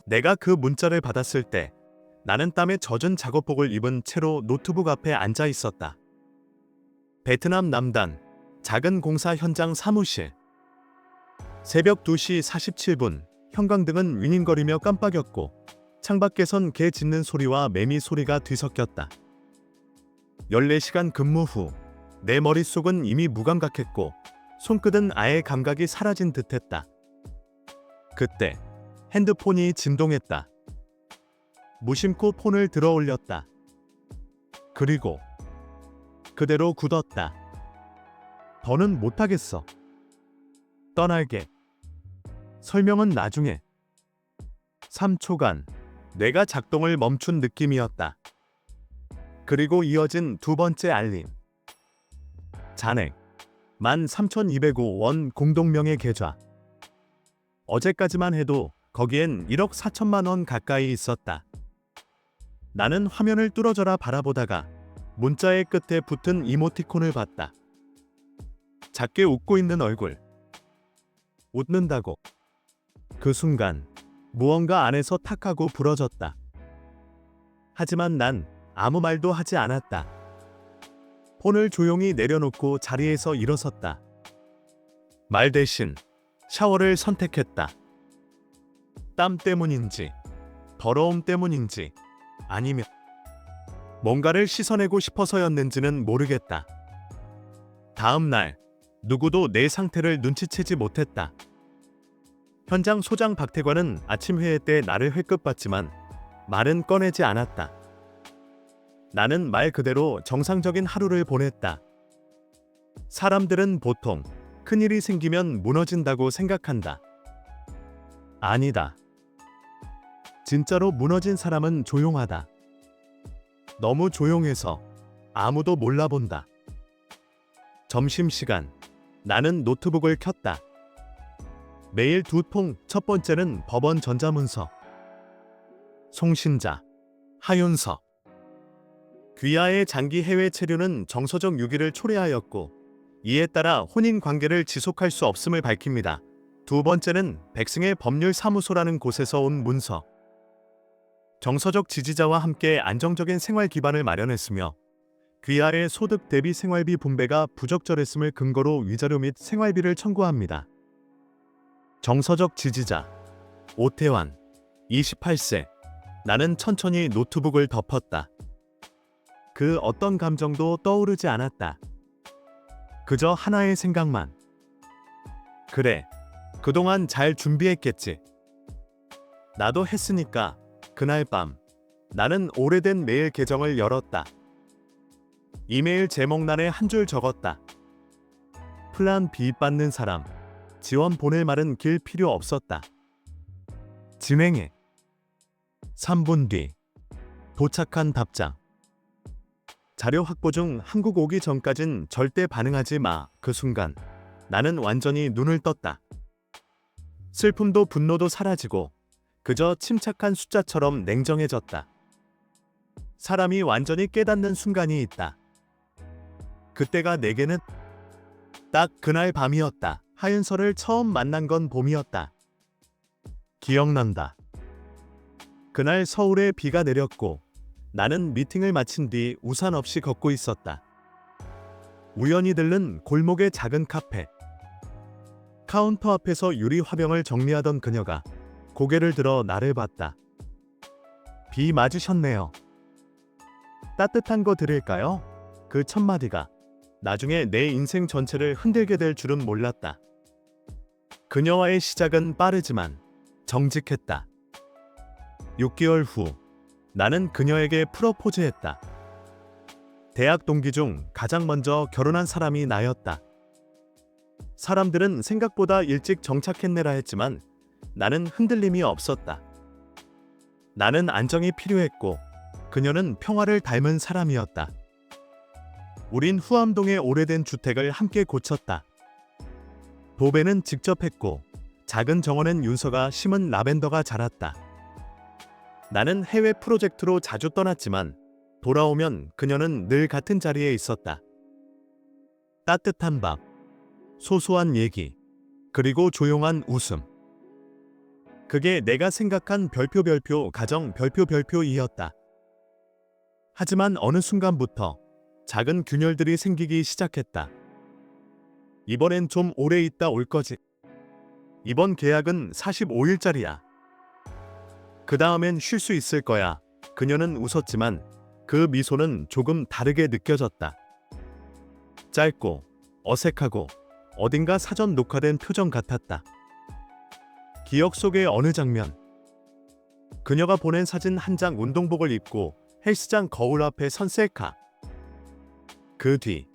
내가 그 문자를 받았을 때 나는 땀에 젖은 작업복을 입은 채로 노트북 앞에 앉아 있었다. 베트남 남단 작은 공사 현장 사무실. 새벽 2시 47분 형광등은 윙윙거리며 깜빡였고 창밖에선 개 짖는 소리와 매미 소리가 뒤섞였다. 14시간 근무 후 내 머릿속은 이미 무감각했고 손끝은 아예 감각이 사라진 듯했다. 그때 핸드폰이 진동했다. 무심코 폰을 들어 올렸다. 그리고 그대로 굳었다. 더는 못하겠어. 떠날게. 설명은 나중에. 3초간 뇌가 작동을 멈춘 느낌이었다. 그리고 이어진 두 번째 알림. 잔액 13,205원 공동명의 계좌. 어제까지만 해도 거기엔 1억 4천만 원 가까이 있었다. 나는 화면을 뚫어져라 바라보다가 문자의 끝에 붙은 이모티콘을 봤다. 작게 웃고 있는 얼굴. 웃는다고. 그 순간 무언가 안에서 탁 하고 부러졌다. 하지만 난 아무 말도 하지 않았다. 폰을 조용히 내려놓고 자리에서 일어섰다. 말 대신 샤워를 선택했다. 땀 때문인지, 더러움 때문인지, 아니면 뭔가를 씻어내고 싶어서였는지는 모르겠다. 다음 날 누구도 내 상태를 눈치채지 못했다. 현장 소장 박태관은 아침 회의 때 나를 회급받지만 말은 꺼내지 않았다. 나는 말 그대로 정상적인 하루를 보냈다. 사람들은 보통 큰일이 생기면 무너진다고 생각한다. 아니다. 진짜로 무너진 사람은 조용하다. 너무 조용해서 아무도 몰라본다. 점심시간, 나는 노트북을 켰다. 매일 두 통, 첫 번째는 법원 전자문서. 송신자, 하윤석. 귀하의 장기 해외 체류는 정서적 유기를 초래하였고 이에 따라 혼인 관계를 지속할 수 없음을 밝힙니다. 두 번째는 백승의 법률사무소라는 곳에서 온 문서. 정서적 지지자와 함께 안정적인 생활 기반을 마련했으며 귀하의 소득 대비 생활비 분배가 부적절했음을 근거로 위자료 및 생활비를 청구합니다. 정서적 지지자 오태환 28세. 나는 천천히 노트북을 덮었다. 그 어떤 감정도 떠오르지 않았다. 그저 하나의 생각만. 그래, 그동안 잘 준비했겠지. 나도 했으니까. 그날 밤 나는 오래된 메일 계정을 열었다. 이메일 제목란에 한 줄 적었다. 플랜 B 받는 사람. 지원 보낼 말은 길 필요 없었다. 진행해. 3분 뒤 도착한 답장. 자료 확보 중 한국 오기 전까진 절대 반응하지 마. 그 순간 나는 완전히 눈을 떴다. 슬픔도 분노도 사라지고 그저 침착한 숫자처럼 냉정해졌다. 사람이 완전히 깨닫는 순간이 있다. 그때가 내게는 딱 그날 밤이었다. 하윤서를 처음 만난 건 봄이었다. 기억난다. 그날 서울에 비가 내렸고 나는 미팅을 마친 뒤 우산 없이 걷고 있었다. 우연히 들른 골목의 작은 카페. 카운터 앞에서 유리 화병을 정리하던 그녀가 고개를 들어 나를 봤다. 비 맞으셨네요. 따뜻한 거 드릴까요? 그 첫마디가 나중에 내 인생 전체를 흔들게 될 줄은 몰랐다. 그녀와의 시작은 빠르지만 정직했다. 6개월 후 나는 그녀에게 프러포즈했다. 대학 동기 중 가장 먼저 결혼한 사람이 나였다. 사람들은 생각보다 일찍 정착했네라 했지만 나는 흔들림이 없었다. 나는 안정이 필요했고 그녀는 평화를 닮은 사람이었다. 우린 후암동의 오래된 주택을 함께 고쳤다. 도배는 직접 했고 작은 정원엔 윤서가 심은 라벤더가 자랐다. 나는 해외 프로젝트로 자주 떠났지만 돌아오면 그녀는 늘 같은 자리에 있었다. 따뜻한 밥, 소소한 얘기, 그리고 조용한 웃음. 그게 내가 생각한 별표 가정 별표이었다. 하지만 어느 순간부터 작은 균열들이 생기기 시작했다. 이번엔 좀 오래 있다 올 거지. 이번 계약은 45일짜리야. 그 다음엔 쉴 수 있을 거야. 그녀는 웃었지만 그 미소는 조금 다르게 느껴졌다. 짧고 어색하고 어딘가 사전 녹화된 표정 같았다. 기억 속의 어느 장면. 그녀가 보낸 사진 한 장 운동복을 입고 헬스장 거울 앞에 선 셀카. 그 뒤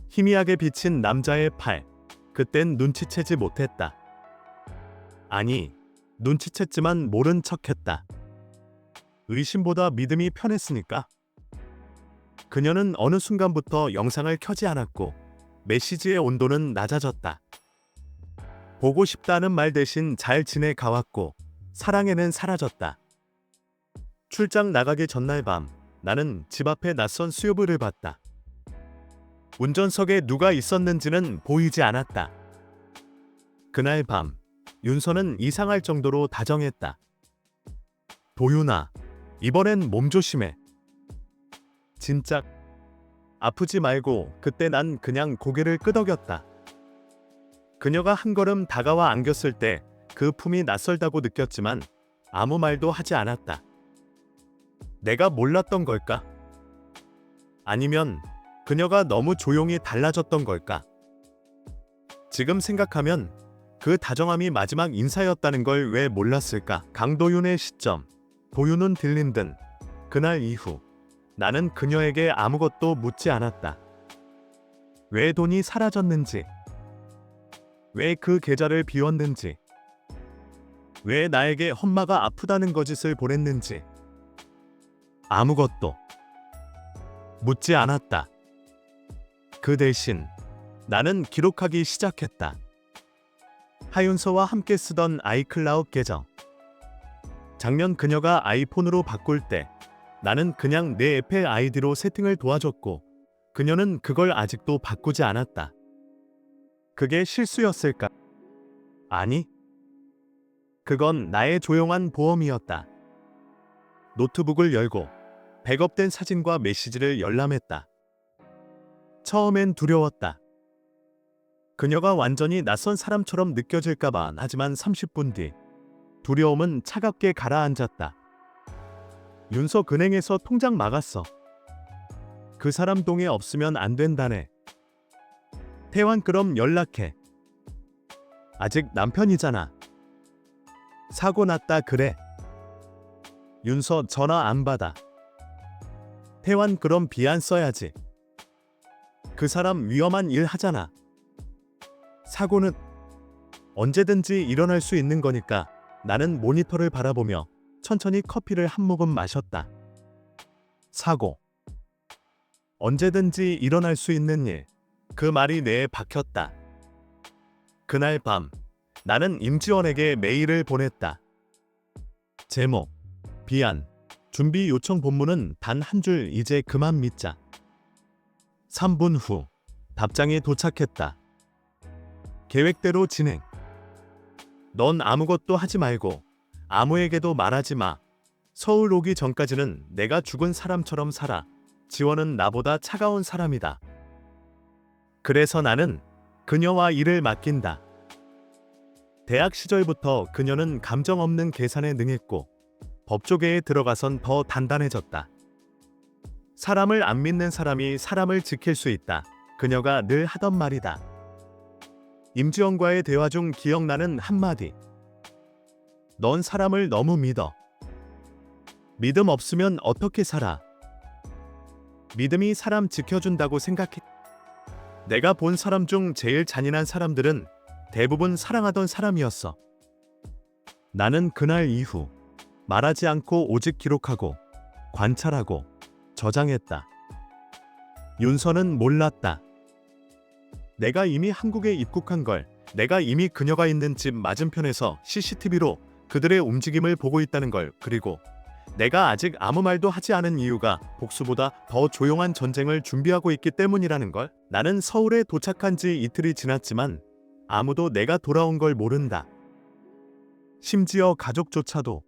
희미하게 비친 남자의 팔. 그땐 눈치채지 못했다. 아니, 눈치챘지만 모른 척했다. 의심보다 믿음이 편했으니까. 그녀는 어느 순간부터 영상을 켜지 않았고 메시지의 온도는 낮아졌다. 보고 싶다는 말 대신 잘 지내 가왔고 사랑에는 사라졌다. 출장 나가기 전날 밤 나는 집 앞에 낯선 수요부를 봤다. 운전석에 누가 있었는지는 보이지 않았다. 그날 밤 윤서는 이상할 정도로 다정했다. 도윤아, 이번엔 몸 조심해. 진짜 아프지 말고. 그때 난 그냥 고개를 끄덕였다. 그녀가 한 걸음 다가와 안겼을 때 그 품이 낯설다고 느꼈지만 아무 말도 하지 않았다. 내가 몰랐던 걸까? 아니면 그녀가 너무 조용히 달라졌던 걸까? 지금 생각하면 그 다정함이 마지막 인사였다는 걸 왜 몰랐을까? 강도윤의 시점. 도윤은 들린 듯 그날 이후 나는 그녀에게 아무것도 묻지 않았다. 왜 돈이 사라졌는지, 왜 그 계좌를 비웠는지, 왜 나에게 엄마가 아프다는 거짓을 보냈는지 아무것도 묻지 않았다. 그 대신 나는 기록하기 시작했다. 하윤서와 함께 쓰던 아이클라우드 계정. 작년 그녀가 아이폰으로 바꿀 때 나는 그냥 내 애플 아이디로 세팅을 도와줬고 그녀는 그걸 아직도 바꾸지 않았다. 그게 실수였을까? 아니, 그건 나의 조용한 보험이었다. 노트북을 열고 백업된 사진과 메시지를 열람했다. 처음엔 두려웠다. 그녀가 완전히 낯선 사람처럼 느껴질까봐. 하지만 30분 뒤 두려움은 차갑게 가라앉았다. 윤서 은행에서 통장 막았어. 그 사람 동에 없으면 안 된다네. 태환 그럼 연락해. 아직 남편이잖아. 사고 났다 그래. 윤서 전화 안 받아. 태환 그럼 비안 써야지. 그 사람 위험한 일 하잖아. 사고는 언제든지 일어날 수 있는 거니까. 나는 모니터를 바라보며 천천히 커피를 한 모금 마셨다. 사고. 언제든지 일어날 수 있는 일. 그 말이 뇌에 박혔다. 그날 밤 나는 임지원에게 메일을 보냈다. 제목, 비안, 준비 요청 본문은 단 한 줄. 이제 그만 믿자. 3분 후 답장이 도착했다. 계획대로 진행. 넌 아무것도 하지 말고 아무에게도 말하지 마. 서울 오기 전까지는 내가 죽은 사람처럼 살아. 지원은 나보다 차가운 사람이다. 그래서 나는 그녀와 일을 맡긴다. 대학 시절부터 그녀는 감정 없는 계산에 능했고 법조계에 들어가선 더 단단해졌다. 사람을 안 믿는 사람이 사람을 지킬 수 있다. 그녀가 늘 하던 말이다. 임지원과의 대화 중 기억나는 한마디. 넌 사람을 너무 믿어. 믿음 없으면 어떻게 살아? 믿음이 사람 지켜준다고 생각해. 내가 본 사람 중 제일 잔인한 사람들은 대부분 사랑하던 사람이었어. 나는 그날 이후 말하지 않고 오직 기록하고 관찰하고 저장했다. 윤서는 몰랐다. 내가 이미 한국에 입국한 걸, 내가 이미 그녀가 있는 집 맞은편에서 CCTV로 그들의 움직임을 보고 있다는 걸, 그리고 내가 아직 아무 말도 하지 않은 이유가 복수보다 더 조용한 전쟁을 준비하고 있기 때문이라는 걸. 나는 서울에 도착한 지 이틀이 지났지만 아무도 내가 돌아온 걸 모른다. 심지어 가족조차도.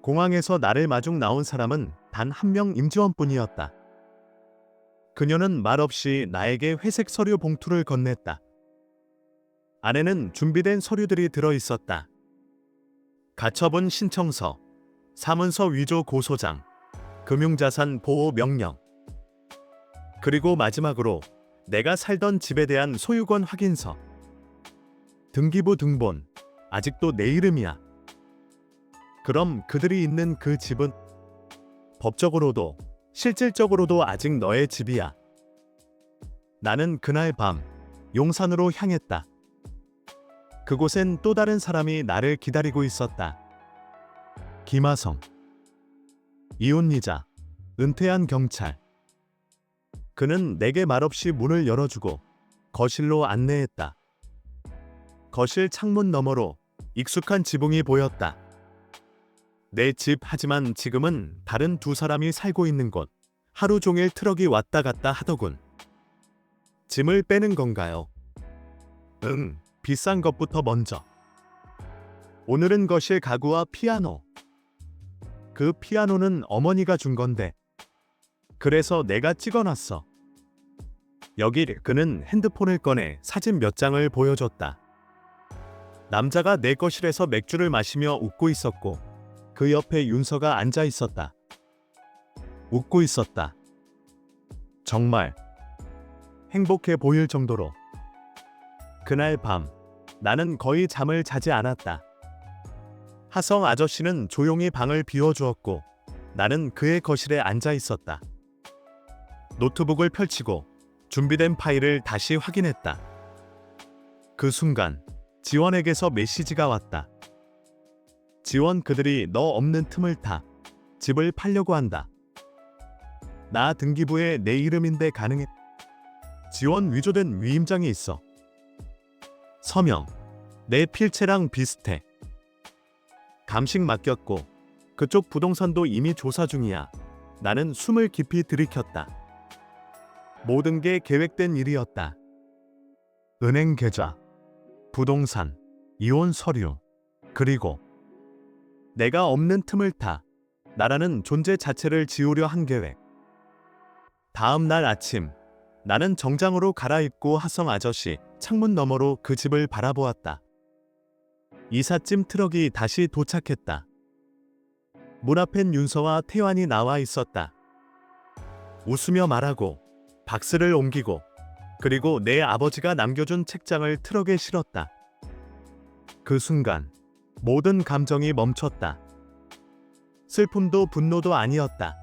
공항에서 나를 마중 나온 사람은 단 한 명 임지원뿐이었다. 그녀는 말없이 나에게 회색 서류 봉투를 건넸다. 안에는 준비된 서류들이 들어 있었다. 가처분 신청서, 사문서 위조 고소장, 금융자산 보호 명령. 그리고 마지막으로 내가 살던 집에 대한 소유권 확인서. 등기부 등본, 아직도 내 이름이야. 그럼 그들이 있는 그 집은 법적으로도 실질적으로도 아직 너의 집이야. 나는 그날 밤 용산으로 향했다. 그곳엔 또 다른 사람이 나를 기다리고 있었다. 김하성. 이혼이자 은퇴한 경찰. 그는 내게 말없이 문을 열어주고 거실로 안내했다. 거실 창문 너머로 익숙한 지붕이 보였다. 내 집, 하지만 지금은 다른 두 사람이 살고 있는 곳. 하루 종일 트럭이 왔다 갔다 하더군. 짐을 빼는 건가요? 응, 비싼 것부터 먼저. 오늘은 거실 가구와 피아노. 그 피아노는 어머니가 준 건데. 그래서 내가 찍어놨어. 여기. 그는 핸드폰을 꺼내 사진 몇 장을 보여줬다. 남자가 내 거실에서 맥주를 마시며 웃고 있었고 그 옆에 윤서가 앉아 있었다. 웃고 있었다. 정말 행복해 보일 정도로. 그날 밤 나는 거의 잠을 자지 않았다. 하성 아저씨는 조용히 방을 비워주었고 나는 그의 거실에 앉아 있었다. 노트북을 펼치고 준비된 파일을 다시 확인했다. 그 순간 지원에게서 메시지가 왔다. 지원, 그들이 너 없는 틈을 타 집을 팔려고 한다. 나 등기부에 내 이름인데 가능해? 지원, 위조된 위임장이 있어. 서명, 내 필체랑 비슷해. 감식 맡겼고 그쪽 부동산도 이미 조사 중이야. 나는 숨을 깊이 들이켰다. 모든 게 계획된 일이었다. 은행 계좌, 부동산, 이혼 서류, 그리고 내가 없는 틈을 타 나라는 존재 자체를 지우려 한 계획. 다음 날 아침 나는 정장으로 갈아입고 하성 아저씨 창문 너머로 그 집을 바라보았다. 이삿짐 트럭이 다시 도착했다. 문 앞엔 윤서와 태환이 나와 있었다. 웃으며 말하고 박스를 옮기고 그리고 내 아버지가 남겨준 책장을 트럭에 실었다. 그 순간 모든 감정이 멈췄다. 슬픔도 분노도 아니었다.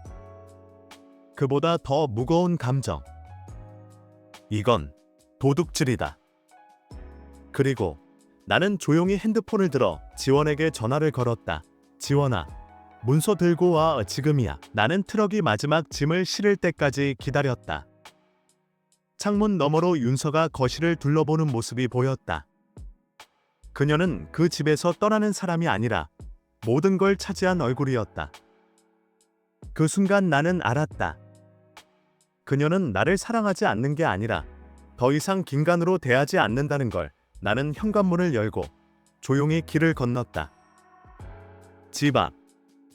그보다 더 무거운 감정. 이건 도둑질이다. 그리고 나는 조용히 핸드폰을 들어 지원에게 전화를 걸었다. 지원아, 문서 들고 와. 지금이야. 나는 트럭이 마지막 짐을 실을 때까지 기다렸다. 창문 너머로 윤서가 거실을 둘러보는 모습이 보였다. 그녀는 그 집에서 떠나는 사람이 아니라 모든 걸 차지한 얼굴이었다. 그 순간 나는 알았다. 그녀는 나를 사랑하지 않는 게 아니라 더 이상 긴간으로 대하지 않는다는 걸. 나는 현관문을 열고 조용히 길을 건넜다. 집 앞,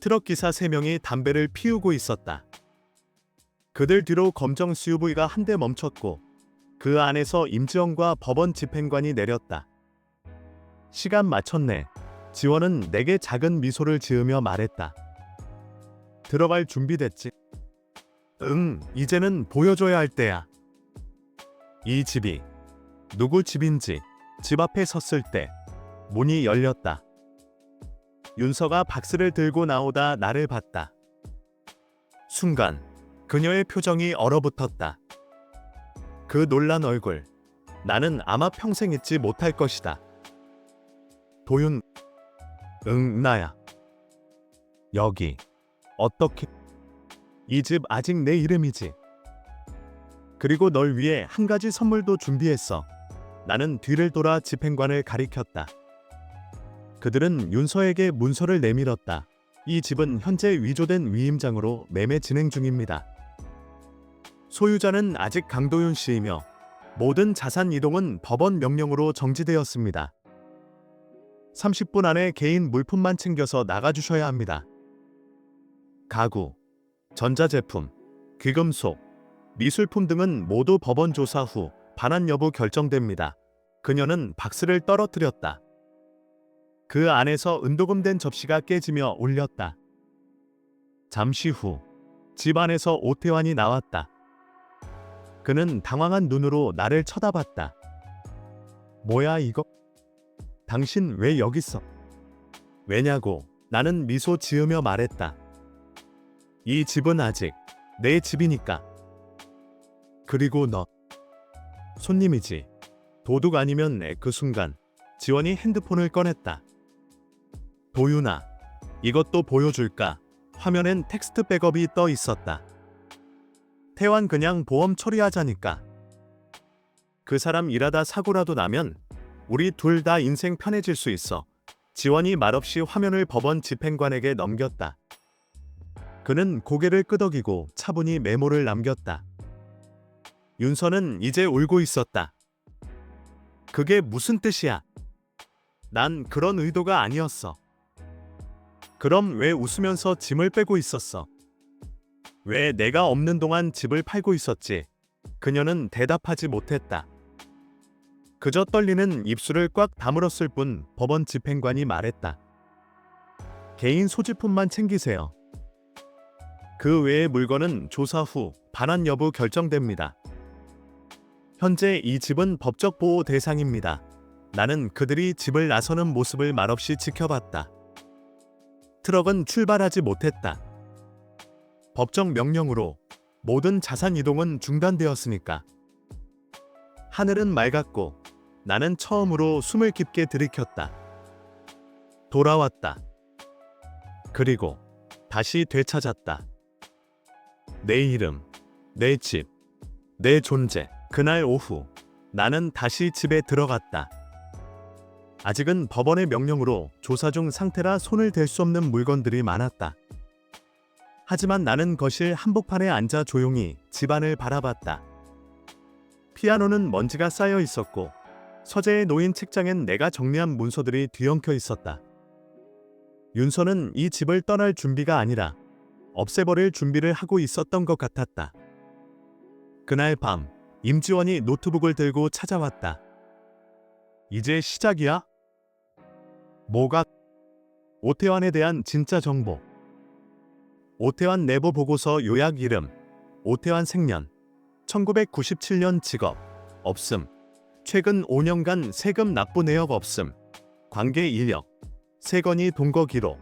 트럭 기사 3명이 담배를 피우고 있었다. 그들 뒤로 검정 SUV가 한 대 멈췄고 그 안에서 임지영과 법원 집행관이 내렸다. 시간 맞췄네. 지원은 내게 작은 미소를 지으며 말했다. 들어갈 준비됐지? 응, 이제는 보여줘야 할 때야. 이 집이 누구 집인지 집 앞에 섰을 때 문이 열렸다. 윤서가 박스를 들고 나오다 나를 봤다. 순간 그녀의 표정이 얼어붙었다. 그 놀란 얼굴, 나는 아마 평생 잊지 못할 것이다. 도윤, 응, 나야. 여기, 어떻게? 이 집 아직 내 이름이지. 그리고 널 위해 한 가지 선물도 준비했어. 나는 뒤를 돌아 집행관을 가리켰다. 그들은 윤서에게 문서를 내밀었다. 이 집은 현재 위조된 위임장으로 매매 진행 중입니다. 소유자는 아직 강도윤 씨이며 모든 자산 이동은 법원 명령으로 정지되었습니다. 30분 안에 개인 물품만 챙겨서 나가주셔야 합니다. 가구, 전자제품, 귀금속, 미술품 등은 모두 법원 조사 후 반환 여부 결정됩니다. 그녀는 박스를 떨어뜨렸다. 그 안에서 은도금 된 접시가 깨지며 울렸다. 잠시 후 집 안에서 오태환이 나왔다. 그는 당황한 눈으로 나를 쳐다봤다. 뭐야 이거? 당신 왜 여기 있어? 왜냐고 나는 미소 지으며 말했다. 이 집은 아직 내 집이니까. 그리고 너 손님이지. 도둑 아니면 그 순간 지원이 핸드폰을 꺼냈다. 도윤아, 이것도 보여줄까? 화면엔 텍스트 백업이 떠 있었다. 태환 그냥 보험 처리하자니까. 그 사람 일하다 사고라도 나면 우리 둘 다 인생 편해질 수 있어. 지원이 말없이 화면을 법원 집행관에게 넘겼다. 그는 고개를 끄덕이고 차분히 메모를 남겼다. 윤서는 이제 울고 있었다. 그게 무슨 뜻이야? 난 그런 의도가 아니었어. 그럼 왜 웃으면서 짐을 빼고 있었어? 왜 내가 없는 동안 집을 팔고 있었지? 그녀는 대답하지 못했다. 그저 떨리는 입술을 꽉 다물었을 뿐 법원 집행관이 말했다. 개인 소지품만 챙기세요. 그 외의 물건은 조사 후 반환 여부 결정됩니다. 현재 이 집은 법적 보호 대상입니다. 나는 그들이 집을 나서는 모습을 말없이 지켜봤다. 트럭은 출발하지 못했다. 법적 명령으로 모든 자산 이동은 중단되었으니까. 하늘은 맑았고 나는 처음으로 숨을 깊게 들이켰다. 돌아왔다. 그리고 다시 되찾았다. 내 이름, 내 집, 내 존재. 그날 오후 나는 다시 집에 들어갔다. 아직은 법원의 명령으로 조사 중 상태라 손을 댈 수 없는 물건들이 많았다. 하지만 나는 거실 한복판에 앉아 조용히 집안을 바라봤다. 피아노는 먼지가 쌓여 있었고 서재에 놓인 책장엔 내가 정리한 문서들이 뒤엉켜 있었다. 윤서는 이 집을 떠날 준비가 아니라 없애버릴 준비를 하고 있었던 것 같았다. 그날 밤 임지원이 노트북을 들고 찾아왔다. 이제 시작이야? 뭐가? 오태환에 대한 진짜 정보. 오태환 내부 보고서 요약 이름, 오태환 생년, 1997년 직업, 없음. 최근 5년간 세금 납부 내역 없음. 관계 이력, 3건이 동거 기록.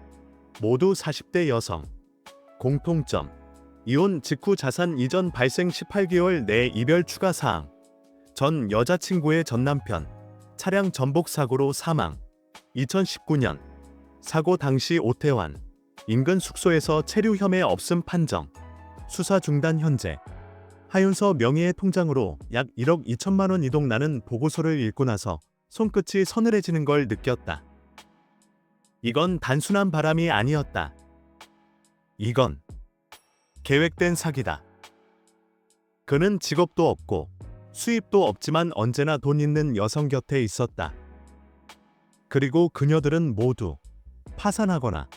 모두 40대 여성. 공통점. 이혼 직후 자산 이전 발생 18개월 내 이별 추가 사항. 전 여자친구의 전남편. 차량 전복 사고로 사망. 2019년. 사고 당시 오태환. 인근 숙소에서 체류 혐의 없음 판정. 수사 중단 현재. 하윤서 명의의 통장으로 약 1억 2천만 원 이동. 나는 보고서를 읽고 나서 손끝이 서늘해지는 걸 느꼈다. 이건 단순한 바람이 아니었다. 이건 계획된 사기다. 그는 직업도 없고 수입도 없지만 언제나 돈 있는 여성 곁에 있었다. 그리고 그녀들은 모두 파산하거나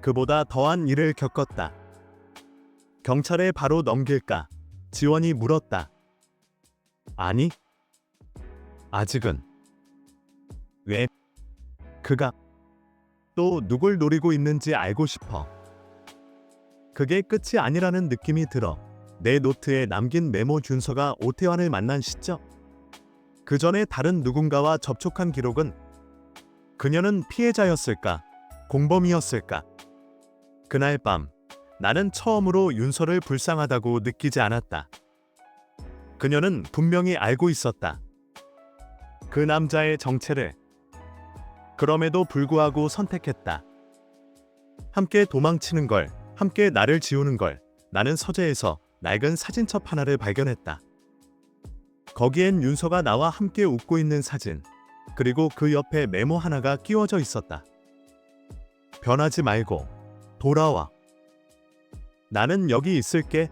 그보다 더한 일을 겪었다. 경찰에 바로 넘길까? 지원이 물었다. 아니, 아직은. 왜? 그가 또 누굴 노리고 있는지 알고 싶어. 그게 끝이 아니라는 느낌이 들어. 내 노트에 남긴 메모. 준서가 오태환을 만난 시점. 그 전에 다른 누군가와 접촉한 기록은? 그녀는 피해자였을까? 공범이었을까? 그날 밤 나는 처음으로 윤서를 불쌍하다고 느끼지 않았다. 그녀는 분명히 알고 있었다. 그 남자의 정체를. 그럼에도 불구하고 선택했다. 함께 도망치는 걸, 함께 나를 지우는 걸. 나는 서재에서 낡은 사진첩 하나를 발견했다. 거기엔 윤서가 나와 함께 웃고 있는 사진, 그리고 그 옆에 메모 하나가 끼워져 있었다. 변하지 말고 돌아와. 나는 여기 있을게.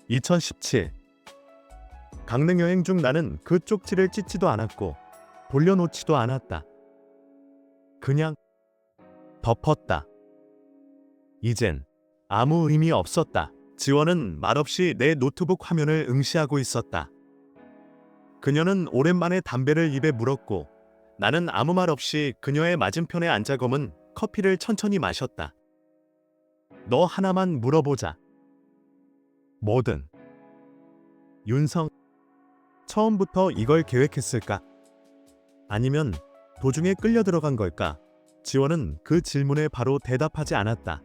2017. 강릉 여행 중 나는 그 쪽지를 찢지도 않았고 돌려놓지도 않았다. 그냥 덮었다. 이젠 아무 의미 없었다. 지원은 말없이 내 노트북 화면을 응시하고 있었다. 그녀는 오랜만에 담배를 입에 물었고 나는 아무 말 없이 그녀의 맞은편에 앉아 검은 커피를 천천히 마셨다. 너 하나만 물어보자. 뭐든. 윤성, 처음부터 이걸 계획했을까? 아니면 도중에 끌려 들어간 걸까? 지원은 그 질문에 바로 대답하지 않았다.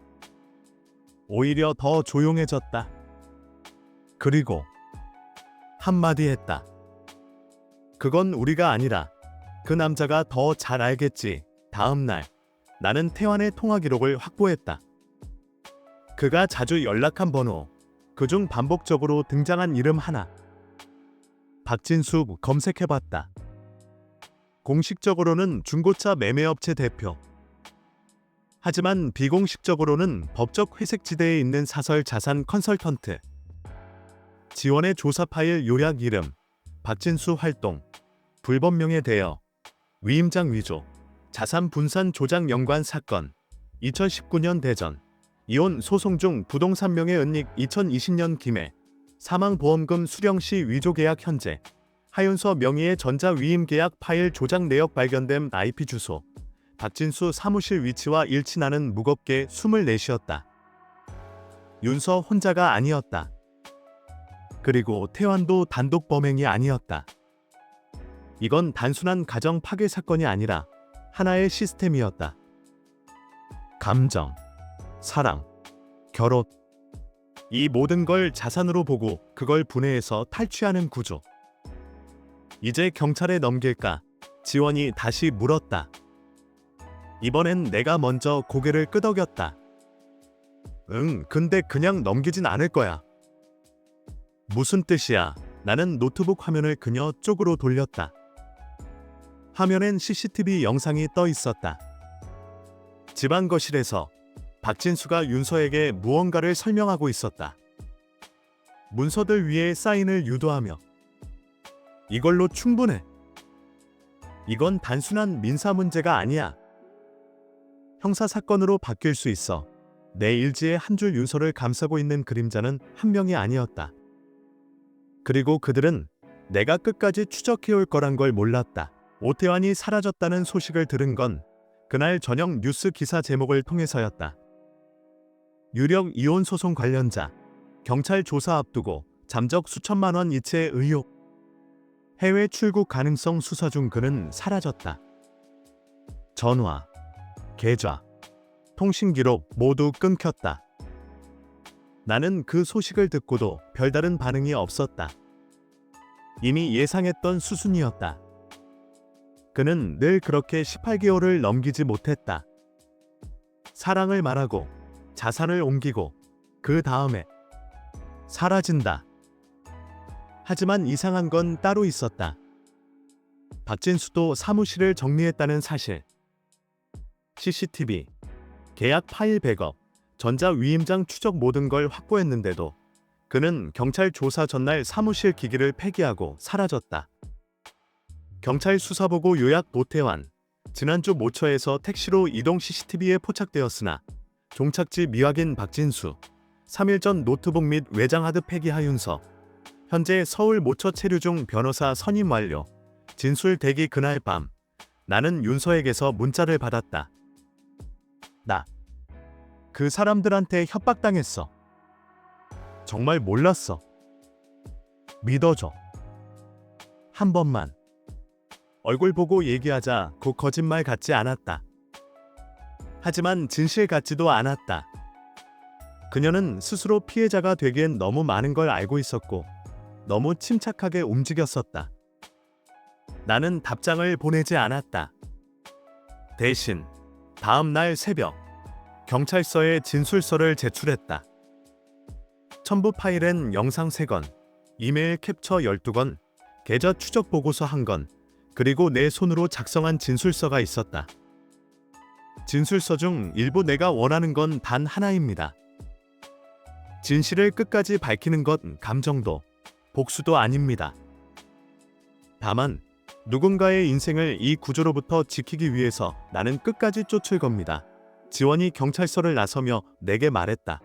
오히려 더 조용해졌다. 그리고 한마디 했다. 그건 우리가 아니라 그 남자가 더 잘 알겠지. 다음 날 나는 태환의 통화 기록을 확보했다. 그가 자주 연락한 번호, 그중 반복적으로 등장한 이름 하나. 박진수 검색해봤다. 공식적으로는 중고차 매매업체 대표. 하지만 비공식적으로는 법적 회색지대에 있는 사설 자산 컨설턴트. 지원의 조사 파일 요약 이름, 박진수 활동, 불법 명예 대여, 위임장 위조, 자산 분산 조작 연관 사건, 2019년 대전, 이혼 소송 중 부동산 명예 은닉 2020년 김해, 사망보험금 수령 시 위조 계약 현재, 하윤서 명의의 전자 위임 계약 파일 조작 내역 발견됨 IP 주소, 박진수 사무실 위치와 일치나는 무겁게 24 쉬었다. 윤서 혼자가 아니었다. 그리고 태환도 단독 범행이 아니었다. 이건 단순한 가정 파괴 사건이 아니라 하나의 시스템이었다. 감정, 사랑, 결혼. 이 모든 걸 자산으로 보고 그걸 분해해서 탈취하는 구조. 이제 경찰에 넘길까? 지원이 다시 물었다. 이번엔 내가 먼저 고개를 끄덕였다. 응, 근데 그냥 넘기진 않을 거야. 무슨 뜻이야? 나는 노트북 화면을 그녀 쪽으로 돌렸다. 화면엔 CCTV 영상이 떠 있었다. 집안 거실에서 박진수가 윤서에게 무언가를 설명하고 있었다. 문서들 위에 사인을 유도하며 이걸로 충분해. 이건 단순한 민사 문제가 아니야. 형사 사건으로 바뀔 수 있어. 내 일지의 한 줄 윤서를 감싸고 있는 그림자는 한 명이 아니었다. 그리고 그들은 내가 끝까지 추적해올 거란 걸 몰랐다. 오태환이 사라졌다는 소식을 들은 건 그날 저녁 뉴스 기사 제목을 통해서였다. 유력 이혼 소송 관련자, 경찰 조사 앞두고 잠적 수천만 원 이체 의혹, 해외 출국 가능성 수사 중 그는 사라졌다. 전화, 계좌, 통신 기록 모두 끊겼다. 나는 그 소식을 듣고도 별다른 반응이 없었다. 이미 예상했던 수순이었다. 그는 늘 그렇게 18개월을 넘기지 못했다. 사랑을 말하고 자산을 옮기고 그 다음에 사라진다. 하지만 이상한 건 따로 있었다. 박진수도 사무실을 정리했다는 사실. CCTV, 계약 파일 백업, 전자 위임장 추적 모든 걸 확보했는데도 그는 경찰 조사 전날 사무실 기기를 폐기하고 사라졌다. 경찰 수사보고 요약 오태환, 지난주 모처에서 택시로 이동 CCTV에 포착되었으나 종착지 미확인 박진수, 3일 전 노트북 및 외장 하드 폐기 하윤서, 현재 서울 모처 체류 중 변호사 선임 완료, 진술 대기 그날 밤, 나는 윤서에게서 문자를 받았다. 나 그 사람들한테 협박당했어. 정말 몰랐어. 믿어줘. 한 번만. 얼굴 보고 얘기하자 곧 거짓말 같지 않았다. 하지만 진실 같지도 않았다. 그녀는 스스로 피해자가 되기엔 너무 많은 걸 알고 있었고 너무 침착하게 움직였었다. 나는 답장을 보내지 않았다. 대신 다음 날 새벽 경찰서에 진술서를 제출했다. 첨부 파일엔 영상 3건, 이메일 캡처 12건, 계좌 추적 보고서 1건, 그리고 내 손으로 작성한 진술서가 있었다. 진술서 중 일부 내가 원하는 건 단 하나입니다. 진실을 끝까지 밝히는 것 감정도, 복수도 아닙니다. 다만 누군가의 인생을 이 구조로부터 지키기 위해서 나는 끝까지 쫓을 겁니다. 지원이 경찰서를 나서며 내게 말했다.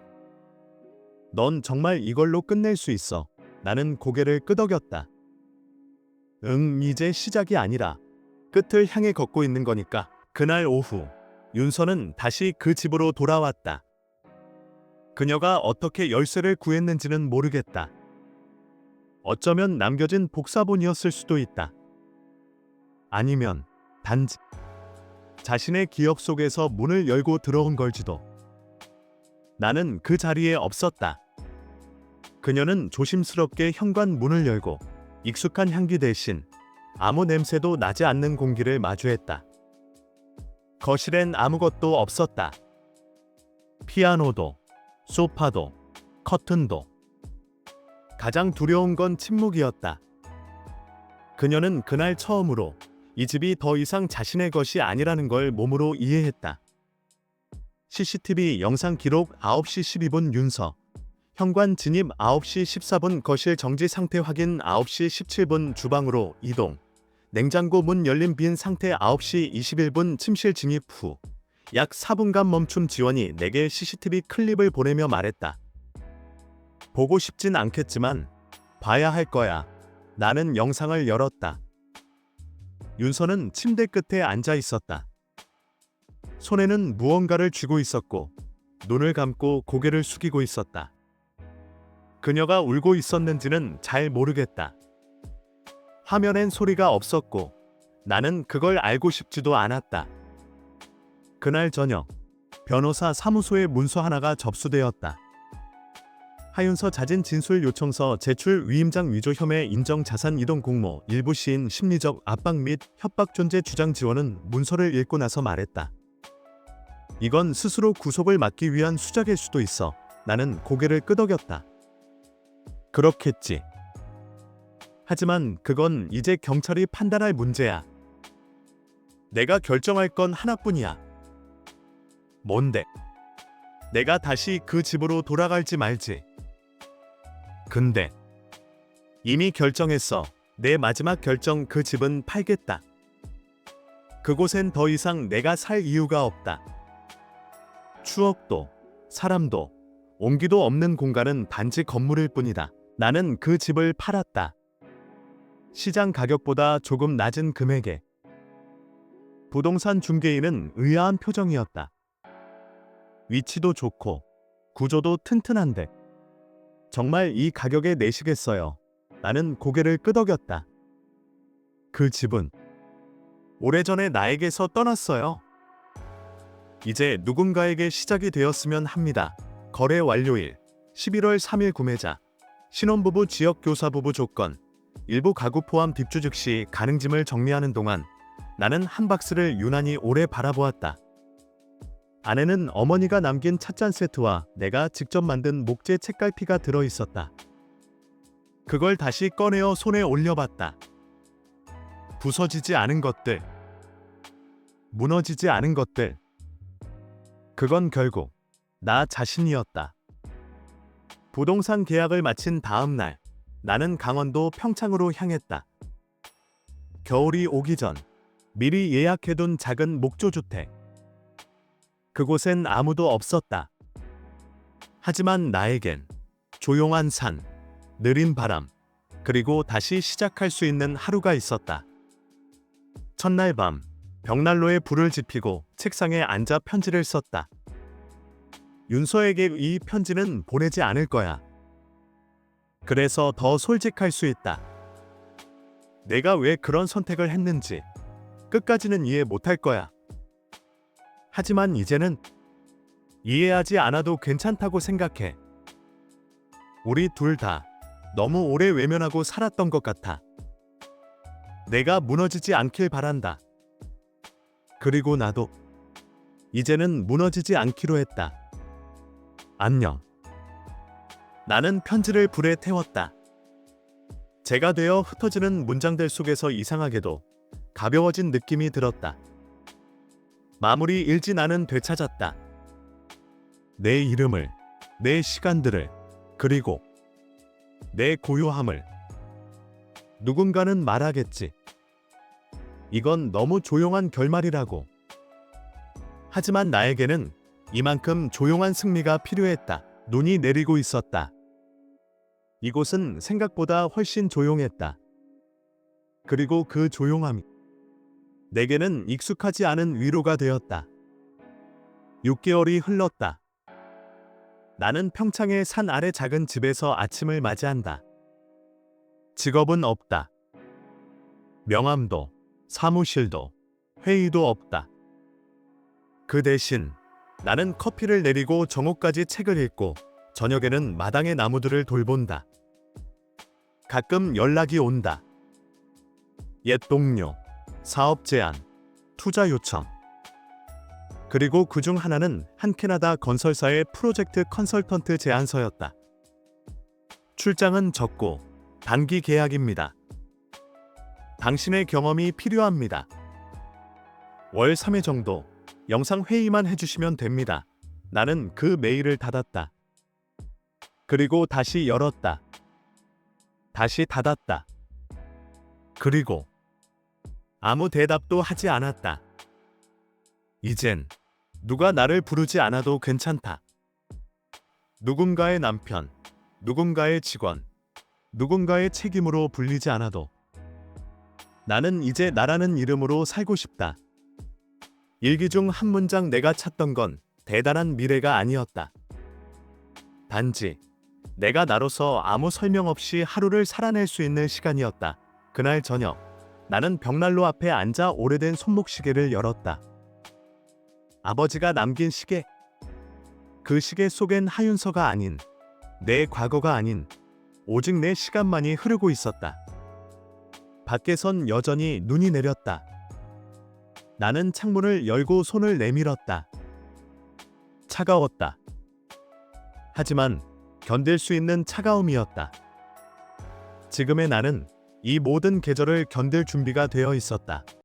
넌 정말 이걸로 끝낼 수 있어. 나는 고개를 끄덕였다. 이제 시작이 아니라 끝을 향해 걷고 있는 거니까. 그날 오후 윤서는 다시 그 집으로 돌아왔다. 그녀가 어떻게 열쇠를 구했는지는 모르겠다. 어쩌면 남겨진 복사본이었을 수도 있다. 아니면 단지 자신의 기억 속에서 문을 열고 들어온 걸지도. 나는 그 자리에 없었다. 그녀는 조심스럽게 현관 문을 열고 익숙한 향기 대신 아무 냄새도 나지 않는 공기를 마주했다. 거실엔 아무것도 없었다. 피아노도, 소파도, 커튼도. 가장 두려운 건 침묵이었다. 그녀는 그날 처음으로 이 집이 더 이상 자신의 것이 아니라는 걸 몸으로 이해했다. CCTV 영상 기록 9시 12분 윤서. 현관 진입 9시 14분 거실 정지 상태 확인 9시 17분 주방으로 이동. 냉장고 문 열린 빈 상태 9시 21분 침실 진입 후 약 4분간 멈춤. 지원이 내게 CCTV 클립을 보내며 말했다. 보고 싶진 않겠지만 봐야 할 거야. 나는 영상을 열었다. 윤서는 침대 끝에 앉아 있었다. 손에는 무언가를 쥐고 있었고 눈을 감고 고개를 숙이고 있었다. 그녀가 울고 있었는지는 잘 모르겠다. 화면엔 소리가 없었고 나는 그걸 알고 싶지도 않았다. 그날 저녁 변호사 사무소에 문서 하나가 접수되었다. 하윤서 자진 진술 요청서 제출 위임장 위조 혐의 인정 자산 이동 공모 일부 시인 심리적 압박 및 협박 존재 주장. 지원은 문서를 읽고 나서 말했다. 이건 스스로 구속을 막기 위한 수작일 수도 있어. 나는 고개를 끄덕였다. 그렇겠지. 하지만 그건 이제 경찰이 판단할 문제야. 내가 결정할 건 하나뿐이야. 뭔데? 내가 다시 그 집으로 돌아갈지 말지. 근데 이미 결정했어. 내 마지막 결정. 그 집은 팔겠다. 그곳엔 더 이상 내가 살 이유가 없다. 추억도 사람도 온기도 없는 공간은 단지 건물일 뿐이다. 나는 그 집을 팔았다. 시장 가격보다 조금 낮은 금액에. 부동산 중개인은 의아한 표정이었다. 위치도 좋고 구조도 튼튼한데 정말 이 가격에 내시겠어요? 나는 고개를 끄덕였다. 그 집은 오래전에 나에게서 떠났어요. 이제 누군가에게 시작이 되었으면 합니다. 거래 완료일 11월 3일 구매자 신혼부부 지역교사부부 조건 일부 가구 포함 뒷주 즉시 가능짐을 정리하는 동안 나는 한 박스를 유난히 오래 바라보았다. 안에는 어머니가 남긴 찻잔 세트와 내가 직접 만든 목재 책갈피가 들어있었다. 그걸 다시 꺼내어 손에 올려봤다. 부서지지 않은 것들, 무너지지 않은 것들. 그건 결국 나 자신이었다. 부동산 계약을 마친 다음 날 나는 강원도 평창으로 향했다. 겨울이 오기 전 미리 예약해둔 작은 목조주택. 그곳엔 아무도 없었다. 하지만 나에겐 조용한 산, 느린 바람, 그리고 다시 시작할 수 있는 하루가 있었다. 첫날 밤 벽난로에 불을 지피고 책상에 앉아 편지를 썼다. 윤서에게 이 편지는 보내지 않을 거야. 그래서 더 솔직할 수 있다. 내가 왜 그런 선택을 했는지 끝까지는 이해 못할 거야. 하지만 이제는 이해하지 않아도 괜찮다고 생각해. 우리 둘 다 너무 오래 외면하고 살았던 것 같아. 내가 무너지지 않길 바란다. 그리고 나도 이제는 무너지지 않기로 했다. 안녕. 나는 편지를 불에 태웠다. 재가 되어 흩어지는 문장들 속에서 이상하게도 가벼워진 느낌이 들었다. 마무리 일지. 나는 되찾았다. 내 이름을, 내 시간들을, 그리고 내 고요함을. 누군가는 말하겠지. 이건 너무 조용한 결말이라고. 하지만 나에게는 이만큼 조용한 승리가 필요했다. 눈이 내리고 있었다. 이곳은 생각보다 훨씬 조용했다. 그리고 그 조용함이 내게는 익숙하지 않은 위로가 되었다. 6개월이 흘렀다. 나는 평창의 산 아래 작은 집에서 아침을 맞이한다. 직업은 없다. 명함도, 사무실도, 회의도 없다. 그 대신 나는 커피를 내리고 정오까지 책을 읽고 저녁에는 마당의 나무들을 돌본다. 가끔 연락이 온다. 옛 동료, 사업 제안, 투자 요청. 그리고 그중 하나는 한 캐나다 건설사의 프로젝트 컨설턴트 제안서였다. 출장은 적고 단기 계약입니다. 당신의 경험이 필요합니다. 월 3회 정도 영상 회의만 해주시면 됩니다. 나는 그 메일을 닫았다. 그리고 다시 열었다. 다시 닫았다. 그리고 아무 대답도 하지 않았다. 이젠 누가 나를 부르지 않아도 괜찮다. 누군가의 남편, 누군가의 직원, 누군가의 책임으로 불리지 않아도 나는 이제 나라는 이름으로 살고 싶다. 일기 중 한 문장 내가 찾던 건 대단한 미래가 아니었다. 단지 내가 나로서 아무 설명 없이 하루를 살아낼 수 있는 시간이었다. 그날 저녁, 나는 벽난로 앞에 앉아 오래된 손목시계를 열었다. 아버지가 남긴 시계. 그 시계 속엔 하윤서가 아닌, 내 과거가 아닌, 오직 내 시간만이 흐르고 있었다. 밖에선 여전히 눈이 내렸다. 나는 창문을 열고 손을 내밀었다. 차가웠다. 하지만 견딜 수 있는 차가움이었다. 지금의 나는 이 모든 계절을 견딜 준비가 되어 있었다.